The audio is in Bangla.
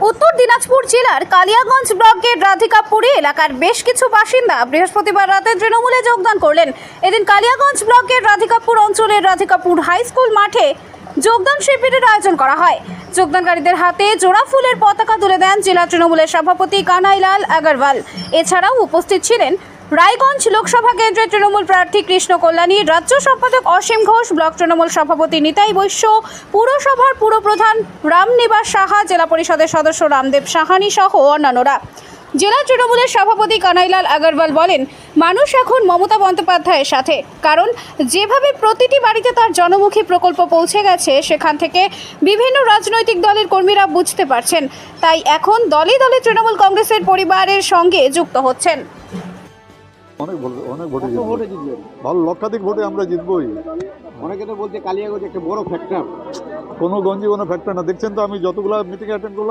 উত্তর দিনাজপুর জেলার কালিয়াগঞ্জ ব্লকের রাধিকাপুরী এলাকার বেশ কিছু বাসিন্দা বৃহস্পতিবার রাতে তৃণমূলে যোগদান করলেন। এদিন কালিয়াগঞ্জ ব্লকের রাধিকাপুর অঞ্চলের রাধিকাপুর হাই স্কুল মাঠে যোগদান শিবিরের আয়োজন করা হয়। যোগদানকারীদের হাতে জোড়া ফুলের পতাকা তুলে দেন জেলা তৃণমূলের সভাপতি কানাইলাল আগরওয়াল। এছাড়াও উপস্থিত ছিলেন রায়গঞ্জ লোকসভা কেন্দ্রের তৃণমূল প্রার্থী কৃষ্ণ কল্যাণী, রাজ্য সম্পাদক অসীম ঘোষ, ব্লক তৃণমূল সভাপতি নিতাই বৈশ্য, পুরসভার পুরপ্রধান রামনিবাস সাহা, জেলা পরিষদের সদস্য রামদেব সাহানি সহ অন্যান্যরা। জেলা তৃণমূলের সভাপতি কানাইলাল আগরওয়াল বলেন, মানুষ এখন মমতা বন্দ্যোপাধ্যায়ের সাথে, কারণ যেভাবে প্রতিটি বাড়িতে তার জনমুখী প্রকল্প পৌঁছে গেছে, সেখান থেকে বিভিন্ন রাজনৈতিক দলের কর্মীরা বুঝতে পারছেন, তাই এখন দলে দলে তৃণমূল কংগ্রেসের পরিবারের সঙ্গে যুক্ত হচ্ছেন। অনেক ভোটে জিতবেন, ভালো লক্ষাধিক ভোটে আমরা জিতবই। অনেকে তো বলছে কালিয়াগঞ্জ একটা বড় ফ্যাক্টর। কোনো গঞ্জে কোনো ফ্যাক্টর না, দেখছেন তো আমি যতগুলো মিটিং অ্যাটেন্ড করলাম